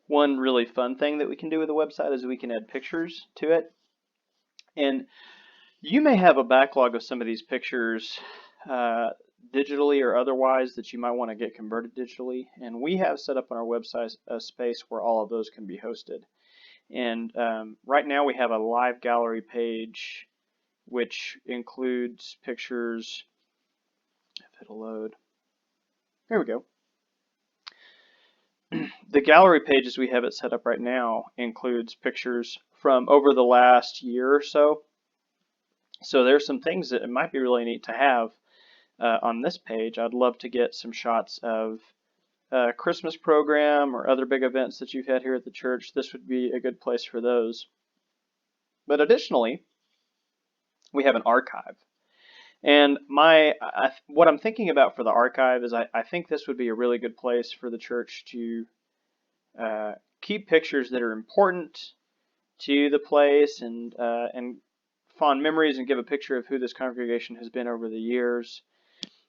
One really fun thing that we can do with the website is we can add pictures to it. And you may have a backlog of some of these pictures uh, digitally or otherwise that you might want to get converted digitally. And we have set up on our website a space where all of those can be hosted. And right now we have a live gallery page which includes pictures. If it'll load. There we go. The gallery page as we have it set up right now includes pictures from over the last year or so. So there's some things that it might be really neat to have on this page. I'd love to get some shots of Christmas program or other big events that you've had here at the church. This would be a good place for those. But additionally, we have an archive. And what I'm thinking about for the archive is I think this would be a really good place for the church to keep pictures that are important to the place and fond memories, and give a picture of who this congregation has been over the years.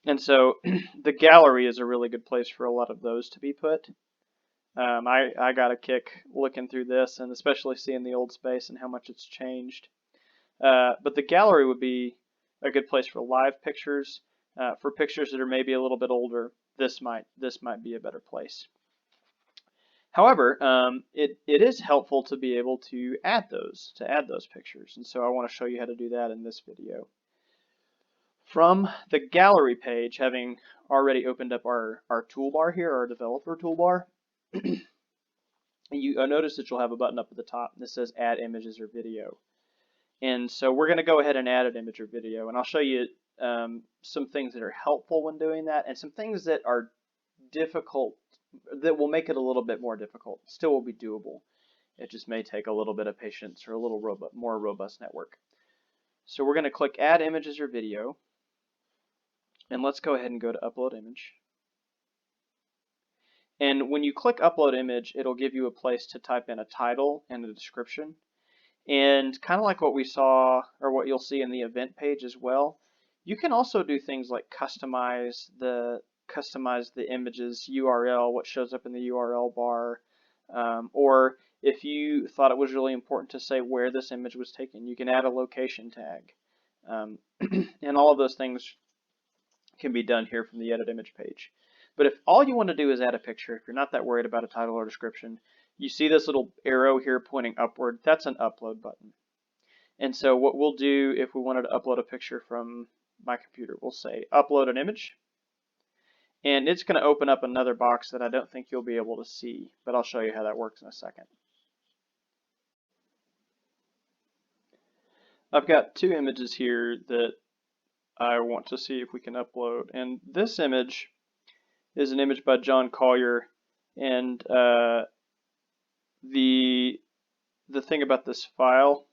And so the gallery is a really good place for a lot of those to be put. I got a kick looking through this, and especially seeing the old space and how much it's changed. But the gallery would be a good place for live pictures. For pictures that are maybe a little bit older, this might be a better place. However, it is helpful to be able to add those pictures, and so I want to show you how to do that in this video. From the gallery page, having already opened up our toolbar here, our developer toolbar, you notice that you'll have a button up at the top that says Add Images or Video. And so we're going to go ahead and add an image or video, and I'll show you some things that are helpful when doing that, and some things that are difficult, that will make it a little bit more difficult. Still will be doable. It just may take a little bit of patience or a little more robust network. So we're going to click Add Images or Video, and let's go ahead and go to Upload Image. And when you click Upload Image, it'll give you a place to type in a title and a description. And kind of like what we saw, or what you'll see in the event page as well, you can also do things like customize the image's URL, what shows up in the URL bar, or if you thought it was really important to say where this image was taken, you can add a location tag. And all of those things can be done here from the Edit Image page. But if all you want to do is add a picture, if you're not that worried about a title or description, you see this little arrow here pointing upward. That's an upload button. And so what we'll do if we wanted to upload a picture from my computer, we'll say upload an image. And it's going to open up another box that I don't think you'll be able to see, but I'll show you how that works in a second. I've got two images here that I want to see if we can upload. And this image is an image by John Collier, and the thing about this file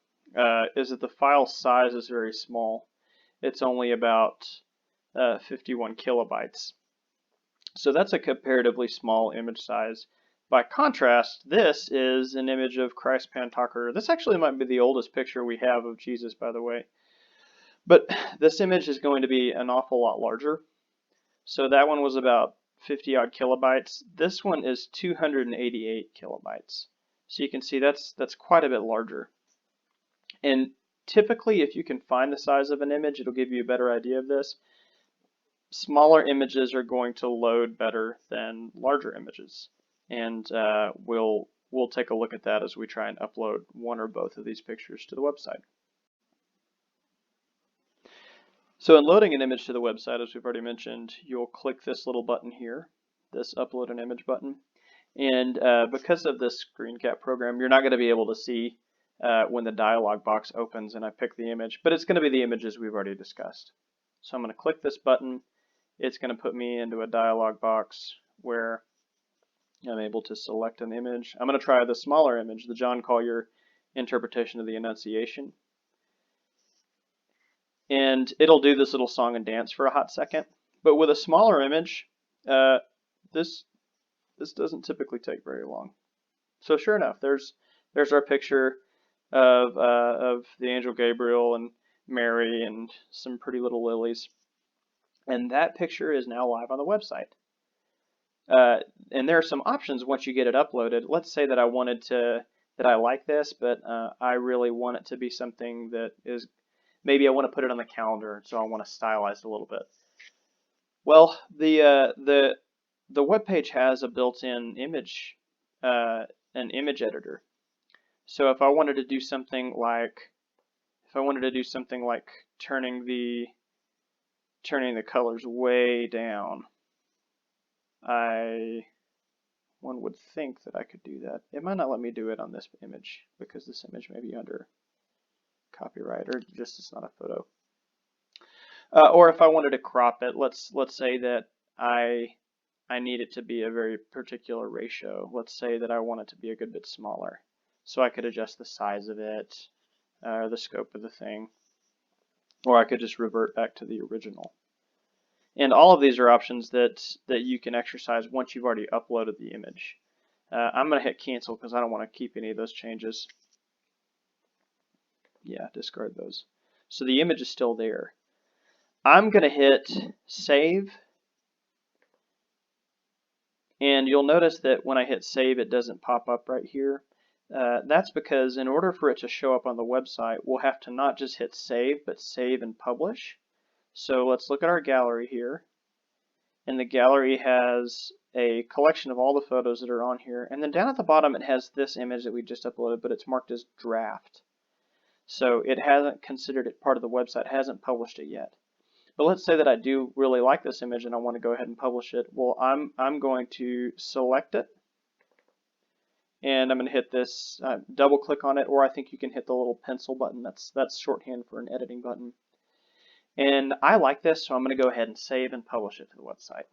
is that the file size is very small. It's only about 51 kilobytes. So that's a comparatively small image size. By contrast, this is an image of Christ Pantocker. This actually might be the oldest picture we have of Jesus, by the way. But this image is going to be an awful lot larger. So that one was about 50 odd kilobytes. This one is 288 kilobytes. So you can see that's quite a bit larger. And typically, if you can find the size of an image, it'll give you a better idea of this. Smaller images are going to load better than larger images. And we'll take a look at that as we try and upload one or both of these pictures to the website. So in loading an image to the website, as we've already mentioned, you'll click this little button here, this Upload an Image button. And because of this ScreenCap program, you're not going to be able to see when the dialog box opens and I pick the image, but it's going to be the images we've already discussed. So I'm going to click this button. It's going to put me into a dialog box where I'm able to select an image. I'm going to try the smaller image, the John Collier interpretation of the Annunciation. And it'll do this little song and dance for a hot second. But with a smaller image, this doesn't typically take very long. So sure enough, there's our picture of the angel Gabriel and Mary and some pretty little lilies. And that picture is now live on the website. And there are some options once you get it uploaded. Let's say that I like this, but I really want it to be something that is, maybe I want to put it on the calendar, so I want to stylize it a little bit. Well, the web page has a built-in image, an image editor. So if I wanted to do something like, turning the colors way down, one would think that I could do that. It might not let me do it on this image because this image may be under copyright, or just it's not a photo. Or if I wanted to crop it, let's say that I need it to be a very particular ratio. Let's say that I want it to be a good bit smaller. So I could adjust the size of it, the scope of the thing, or I could just revert back to the original. And all of these are options that you can exercise once you've already uploaded the image. I'm going to hit cancel because I don't want to keep any of those changes. Yeah, discard those. So the image is still there. I'm going to hit save. And you'll notice that when I hit save, it doesn't pop up right here. That's because in order for it to show up on the website, we'll have to not just hit save, but save and publish. So let's look at our gallery here. And the gallery has a collection of all the photos that are on here. And then down at the bottom, it has this image that we just uploaded, but it's marked as draft. So it hasn't considered it part of the website, hasn't published it yet. But let's say that I do really like this image and I want to go ahead and publish it. Well, I'm going to select it, and I'm going to hit this, double click on it, or I think you can hit the little pencil button. That's shorthand for an editing button. And I like this, so I'm going to go ahead and save and publish it to the website.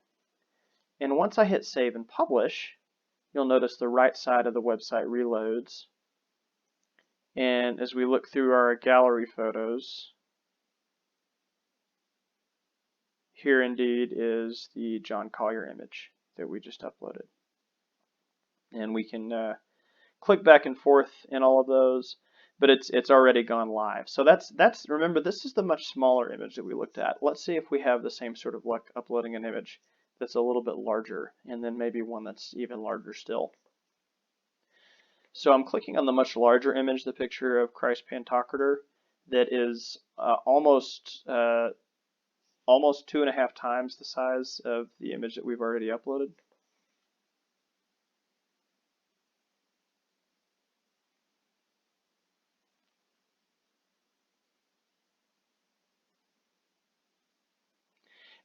And once I hit save and publish, you'll notice the right side of the website reloads. And as we look through our gallery photos, here indeed is the John Collier image that we just uploaded. And we can click back and forth in all of those, but it's already gone live. So that's remember, this is the much smaller image that we looked at. Let's see if we have the same sort of luck uploading an image that's a little bit larger, and then maybe one that's even larger still. So I'm clicking on the much larger image, the picture of Christ Pantocrator, that is almost 2.5 times the size of the image that we've already uploaded.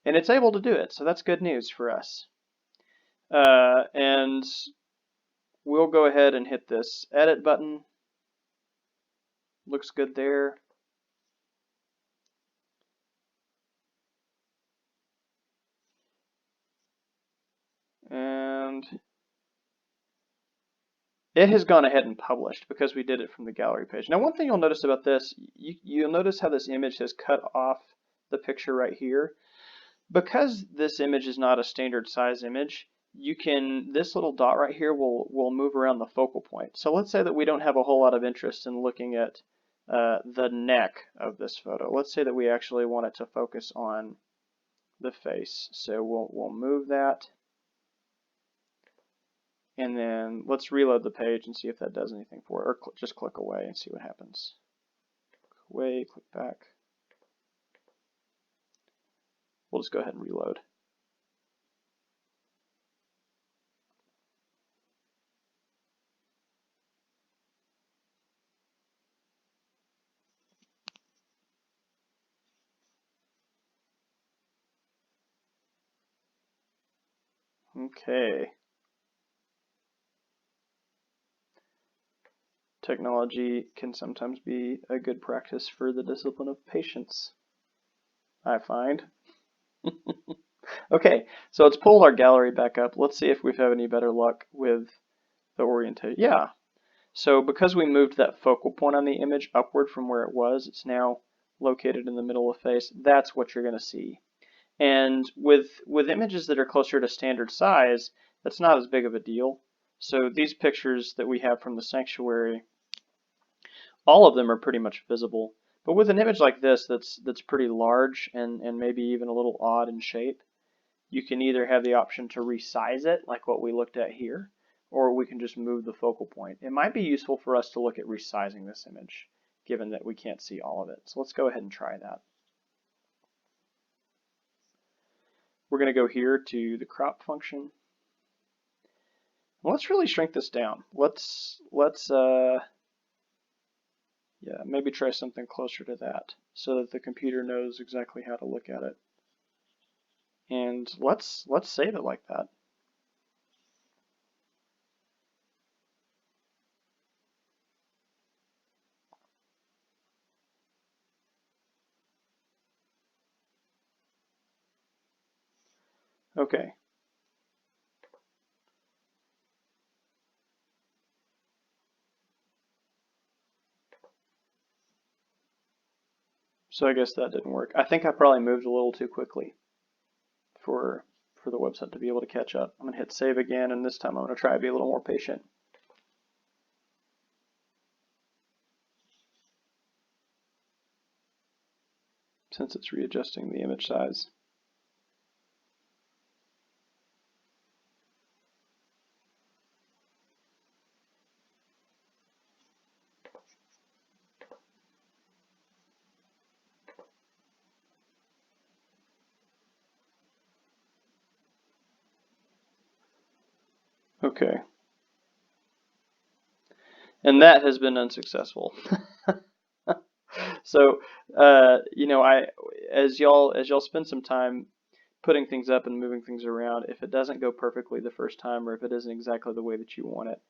And it's able to do it, so that's good news for us. And we'll go ahead and hit this edit button. Looks good there. And it has gone ahead and published because we did it from the gallery page. Now, one thing you'll notice about this, you'll notice how this image has cut off the picture right here. Because this image is not a standard size image, this little dot right here will move around the focal point. So let's say that we don't have a whole lot of interest in looking at the neck of this photo. Let's say that we actually want it to focus on the face. So we'll move that. And then let's reload the page and see if that does anything for it, or just click away and see what happens. Click away, click back. We'll just go ahead and reload. Okay. Technology can sometimes be a good practice for the discipline of patience, I find. Okay, so let's pull our gallery back up. Let's see if we've had any better luck with the orientation. Yeah, so because we moved that focal point on the image upward from where it was, it's now located in the middle of the face. That's what you're going to see. And with images that are closer to standard size, that's not as big of a deal. So these pictures that we have from the sanctuary, all of them are pretty much visible. But with an image like this that's pretty large and maybe even a little odd in shape, you can either have the option to resize it, like what we looked at here, or we can just move the focal point. It might be useful for us to look at resizing this image, given that we can't see all of it. So let's go ahead and try that. We're going to go here to the crop function. Let's really shrink this down. Let's maybe try something closer to that so that the computer knows exactly how to look at it. And let's save it like that. Okay. So I guess that didn't work. I think I probably moved a little too quickly for the website to be able to catch up. I'm going to hit save again, and this time I'm going to try to be a little more patient. Since it's readjusting the image size. Okay. And that has been unsuccessful. So, you know, as y'all spend some time putting things up and moving things around, if it doesn't go perfectly the first time, or if it isn't exactly the way that you want it,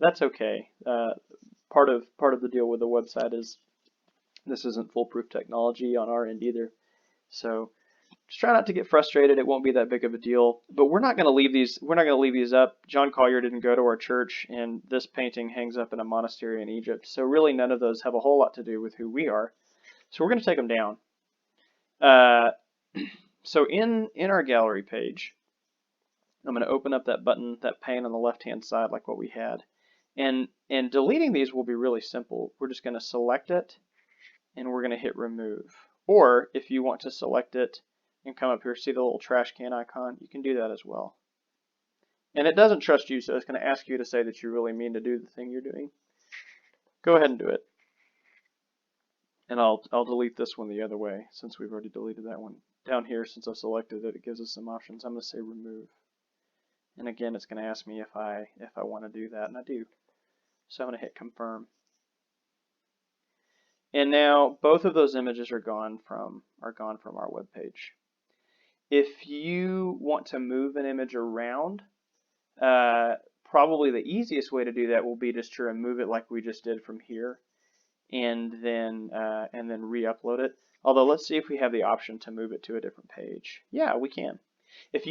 that's okay. Part of the deal with the website is this isn't foolproof technology on our end either. So just try not to get frustrated. It won't be that big of a deal. But we're not going to leave these. We're not going to leave these up. John Collier didn't go to our church, and this painting hangs up in a monastery in Egypt. So really, none of those have a whole lot to do with who we are. So we're going to take them down. So in our gallery page, I'm going to open up that button, that pane on the left-hand side, like what we had, and deleting these will be really simple. We're just going to select it, and we're going to hit remove. Or if you want to select it and come up here, see the little trash can icon, you can do that as well. And it doesn't trust you, so it's going to ask you to say that you really mean to do the thing you're doing. Go ahead and do it. And I'll delete this one the other way, since we've already deleted that one. Down here, since I've selected it, it gives us some options. I'm going to say remove. And again, it's going to ask me if I want to do that, and I do. So I'm going to hit confirm. And now both of those images are gone from our web page. If you want to move an image around, probably the easiest way to do that will be just to remove it like we just did from here, and then re-upload it. Although let's see if we have the option to move it to a different page. Yeah, we can. If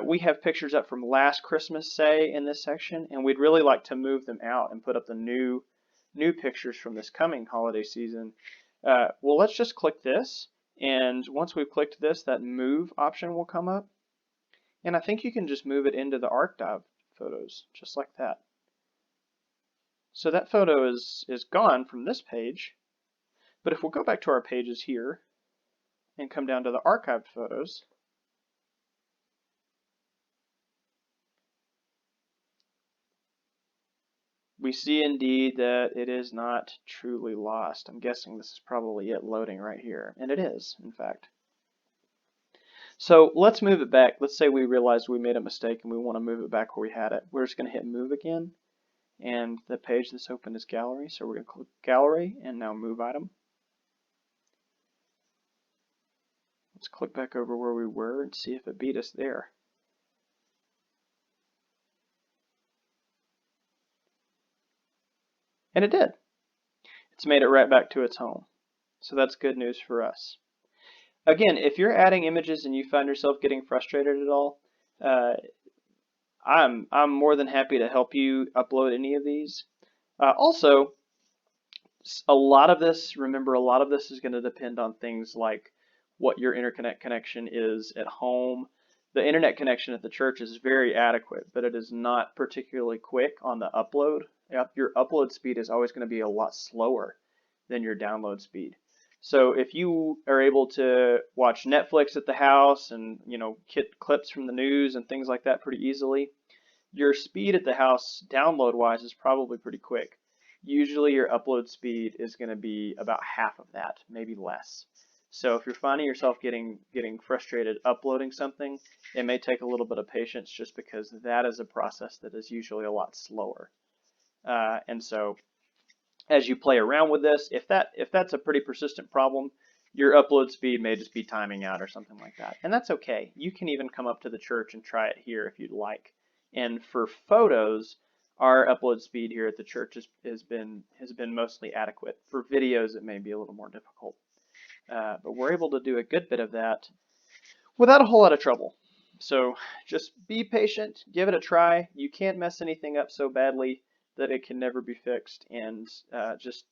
we have pictures up from last Christmas, say, in this section, and we'd really like to move them out and put up the new pictures from this coming holiday season, well, let's just click this, and once we've clicked this, that move option will come up, and I think you can just move it into the archive photos, just like that. So that photo is gone from this page, but if we'll go back to our pages here and come down to the archived photos, we see indeed that it is not truly lost. I'm guessing this is probably it loading right here, and it is, in fact. So let's move it back. Let's say we realized we made a mistake and we want to move it back where we had it. We're just going to hit move again, and the page that's open is gallery, so we're going to click gallery and now move item. Let's click back over where we were and see if it beat us there. And it did. It's made it right back to its home. So that's good news for us. Again, if you're adding images and you find yourself getting frustrated at all, I'm more than happy to help you upload any of these. Also, a lot of this is going to depend on things like what your internet connection is at home. The internet connection at the church is very adequate, but it is not particularly quick on the upload. Your upload speed is always going to be a lot slower than your download speed. So if you are able to watch Netflix at the house and, get clips from the news and things like that pretty easily, your speed at the house download wise is probably pretty quick. Usually your upload speed is going to be about half of that, maybe less. So if you're finding yourself getting frustrated uploading something, it may take a little bit of patience just because that is a process that is usually a lot slower. And so as you play around with this, if that's a pretty persistent problem, your upload speed may just be timing out or something like that. And that's okay. You can even come up to the church and try it here if you'd like. And for photos, our upload speed here at the church has been mostly adequate. For videos, it may be a little more difficult. But we're able to do a good bit of that without a whole lot of trouble. So just be patient, give it a try. You can't mess anything up so badly that it can never be fixed, and just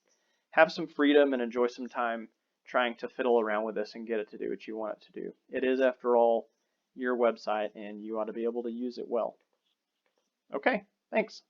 have some freedom and enjoy some time trying to fiddle around with this and get it to do what you want it to do. It is, after all, your website, and you ought to be able to use it well. Okay, thanks.